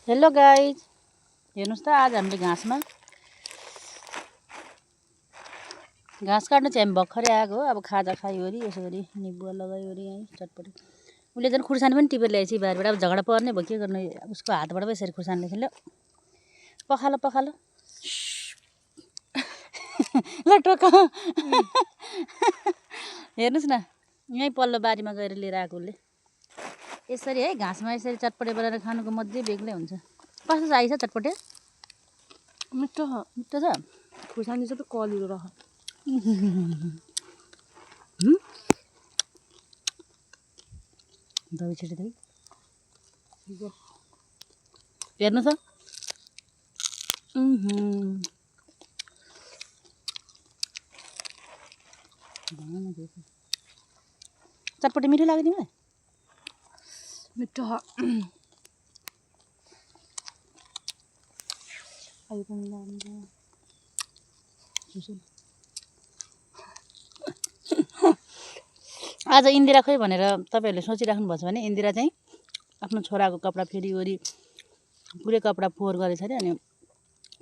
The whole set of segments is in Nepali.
हेलो गाइज, हेर्नुहोस् त आज हामीले घाँस काट्नु चाहिँ हामी भर्खरै आएको हो। अब खाजा खाइवरी यसो गरी निबुवा लगाइवरी यहीँ चटपटी उसले झन् खुर्सानी पनि टिपेर ल्याएपछि बाहिरबाट। अब झगडा पर्ने भयो, के गर्नु, उसको हातबाट पो यसरी खुर्सानी खेल्यो। पखालो पखालो ल टोक हेर्नुहोस् न, यहीँ पल्लो बारीमा गएर लिएर आएको उसले। यसरी है घाँसमा यसरी चटपटे बनाएर खानुको मजै बेग्लै हुन्छ। कस्तो छ आइसा चटपटे? मिठो छ। मिठो छ। खुर्सानी सबै कलिलो रह। दही छिटो दही हेर्नु त। चटपटे मिठो लाग्यो तिमीलाई? मिठो छ। आज इन्दिरा खोइ भनेर तपाईँहरूले सोचिराख्नु भएको छ भने, इन्दिरा चाहिँ आफ्नो छोराको कपडा फेरिवरी पुरै कपडा फोहोर गरेछ अरे। अनि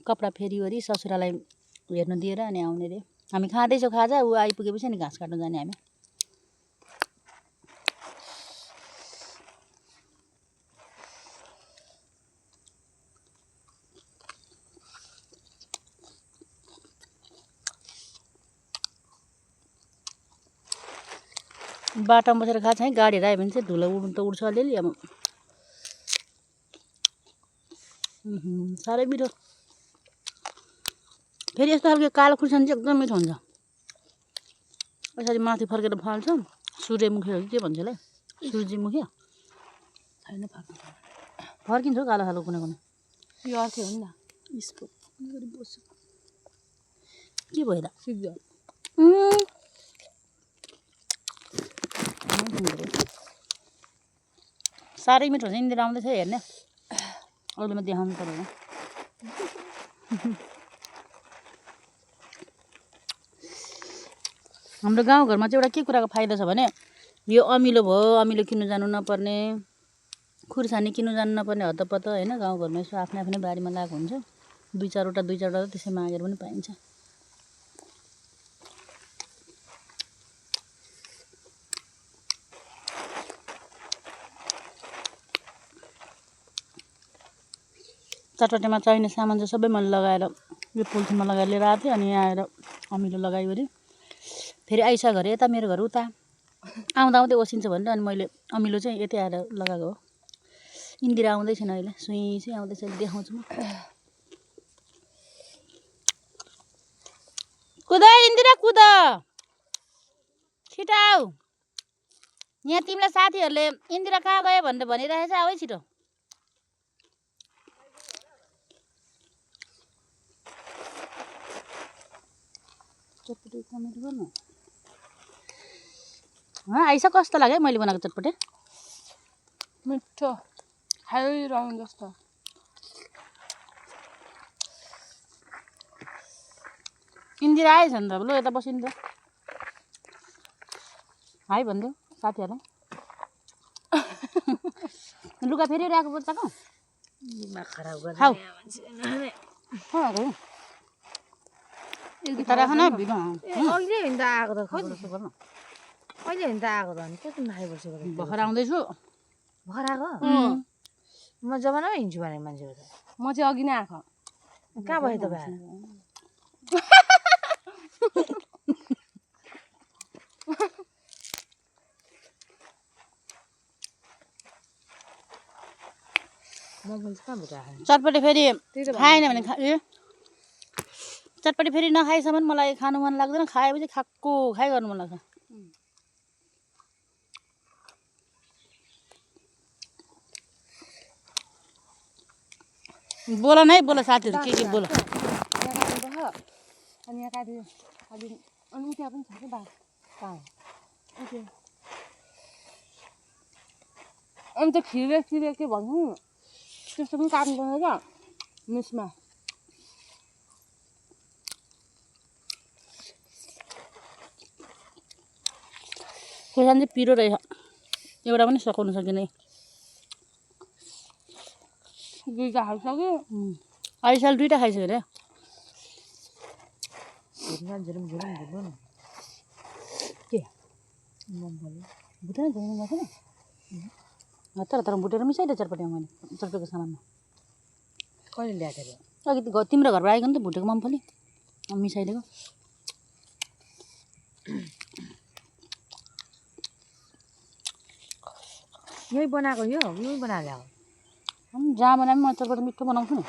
कपडा फेरिवरी ससुरालाई हेर्नु दिएर अनि आउने रे। हामी खाँदैछौँ खाजा, ऊ आइपुगेपछि अनि घाँस काट्नु जाने हामी। बाटोमा बसेर खान्छ है, गाडीहरू आयो भने चाहिँ धुलो उड्नु त उड्छ अलिअलि। अब साह्रै मिठो। फेरि यस्तो खालको कालो खुर्सानी चाहिँ एकदम मिठो हुन्छ। यसरी माथि फर्केर फल्छ, सूर्यमुखी हो कि के भन्छ होला, सूर्यमुखी छैन फर्किन्छ हौ कालो खालो कुनै कुनै। यो अर्कै हो नि त। यसको के भयो त? सिक्छ। साह्रै मिठो हुन्छ। इन्दिरा आउँदैछ हेर्ने, अरूमा देखाउनु पर्यो। हाम्रो गाउँघरमा चाहिँ एउटा के कुराको फाइदा छ भने, यो अमिलो भयो, अमिलो किन्नु जानु नपर्ने, खुर्सानी किन्नु जानु नपर्ने हतपत होइन। गाउँघरमा यसो आफ्नै आफ्नै बारीमा लगाएको हुन्छ, दुई चारवटा त्यसै मागेर पनि पाइन्छ। चटपटेमा चाहिने सामान चाहिँ सबै मैले लगाएर यो पोलिथिनमा लगाएर लिएर आएको थिएँ। अनि यहाँ आएर अमिलो लगाइवरी फेरि आइसा घर यता, मेरो घर उता, आउँदा आउँदै ओसिन्छ भनेर अनि मैले अमिलो चाहिँ यतै आएर लगाएको हो। इन्दिरा आउँदैछन् अहिले, सुई चाहिँ आउँदैछ, देखाउँछु म। कुद इन्दिरा कुद, छिटो आऊ। यहाँ तिमीलाई साथीहरूले इन्दिरा कहाँ गयो भनेर भनिरहेछ, आऊ है छिटो। चटपटे कमेन्ट गर्नु। आइसा कस्तो लाग्यो मैले बनाएको चटपटे? मिठो, खाइरहनु जस्तो। इन्दिरा आएछ नि त, ल यता बसिन् त। हाई भनिदेऊ साथीहरूलाई। लुगा फेरि राखेको बच्चाको दिमाग खराब खाऊ। गर्ने यता राख न भिडियो। अहिले हिँड्दा आएको त खोइ त्यसो गर्नु। अहिले हिँड्दा आएको त अनि कति नखाइबसेको भर्खर आउँदैछु। भर्खर आएको? म जमानामा हिँड्छु भने मान्छेहरू त। म चाहिँ अघि नै आएको। कहाँ भयो तपाईँ? चटपटे फेरि खाएन भने चटपटे फेरि नखाएसम्म मलाई खानु मन लाग्दैन। खाएपछि खाक्को खाइ गर्नु मन लाग्छ। बोल नै बोल साथीहरू, के बोल। अनि यहाँ काट्यो अनि त्यहाँ पनि छ कि बा कहाँ अनि त खिरे के भन्नु त्यस्तो पनि काट्नु पर्छ क्या मिसमा। खोर्सानी चाहिँ पिरो रहेछ, एउटा पनि सकाउनु सकिँदैन। दुईटा खाइसक्यो आइसाल 2टा खाइसक्यो अरे झुरुम झुरुम के मुम्बई भुटेर झुरुङ गएको न तर भुटेर मिसाइले चटपटे मैले चटपटेको सामानमा कहिले ल्याएको रे अघि तिम्रो घरबाट आएको नि त भुटेको मम्फली मिसाइलेको यही बनाएको यो यही बनाएर ल्याएको जहाँ बनाए पनि म चटपटे मिठो बनाउँछु नि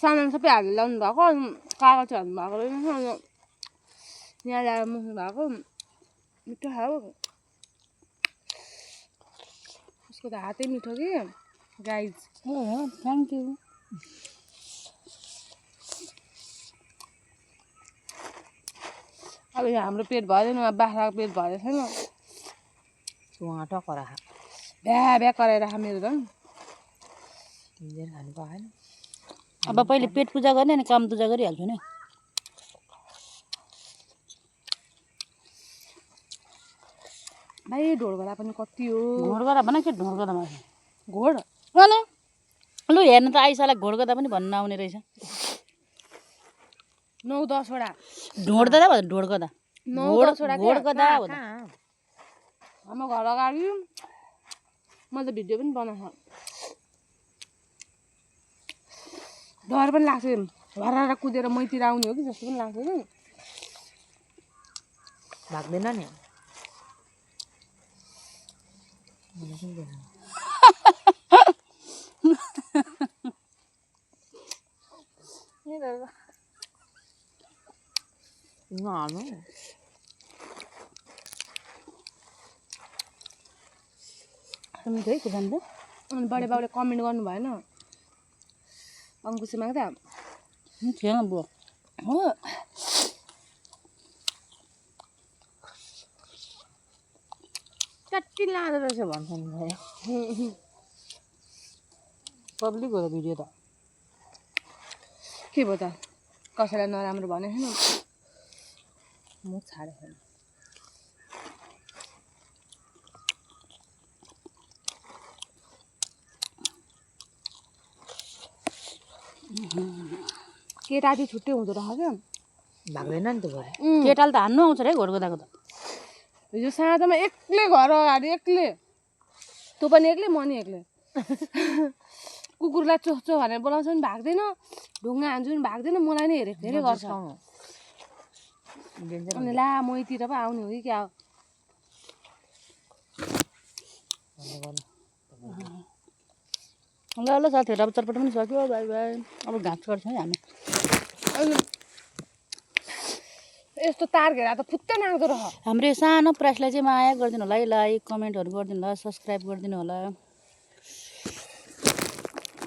सामान सबै हालेर ल्याउनु भएको अनि कागज हाल्नु भएको रहेछ अनि यहाँ ल्याएर मुस्नु भएको मिठो खायो उसको त हातै मिठो कि गाइज थ्याङ्क यू अब यहाँ हाम्रो पेट भरेन बाख्राको पेट भरेको छैन उहाँ टकरा खा भ्या कराएर खा मेरो त हिँडेर खानु पाएन अब पहिले पेट पूजा गर्ने अनि काम पूजा गरिहाल्छु नि भाइ ढोड गरा पनि कति हो घोड गर्दा भन के ढोड गर्दा घोड अनि लु हेर्नु त आइसालाई घोड गर्दा पनि भन्न आउने रहेछ 9-10 वटा ढोड गर्दा भयो ढोड गर्दा 9-10 वटा घोड गर्दा हाम्रो घर अगाडि मैले त भिडियो पनि बनाएको डर पनि लाग्छ भराएर कुदेर मैतिर आउने हो कि जस्तो पनि लाग्छ कि भाग्दैन नि मलाई पनि देखाउनु। नहाल्नु मिठो है खुर्सानी त अनि बडे बाउले कमेन्ट गर्नु भएन अङ्कुसी माग्दा थिएन बुवा हो कति लाँदो रहेछ भन्छ नि पब्लिक हो त भिडियो त के भयो त कसैलाई नराम्रो भने छैन म छाडेको केटा चाहिँ छुट्टै हुँदो रहेछ क्या भाग्दैन नि त भरे केटाले त हान्नु आउँछ रे घोड गर्दाको त हिजो साँझमा एक्लै घर अगाडि एक्लै तँ पनि एक्लै म नि एक्लै कुकुरलाई चोच्चो भनेर बोलाउँछ नि भाग्दैन ढुङ्गा हान्छु नि भाग्दैन मलाई नै हेरेको धेरै गर्छ अनि ला मैतिर पो आउने हो कि क्या ल ल साथीहरू अब चटपट पनि सक्यो बाई बाई अब घाँस गर्छौँ है हामी अनि यस्तो तार घेरा त फुत्तै नाग्दो रह हाम्रो यो सानो प्रयासलाई चाहिँ माया गरिदिनु होला है लाइक कमेन्टहरू गरिदिनु होला सब्सक्राइब गरिदिनु होला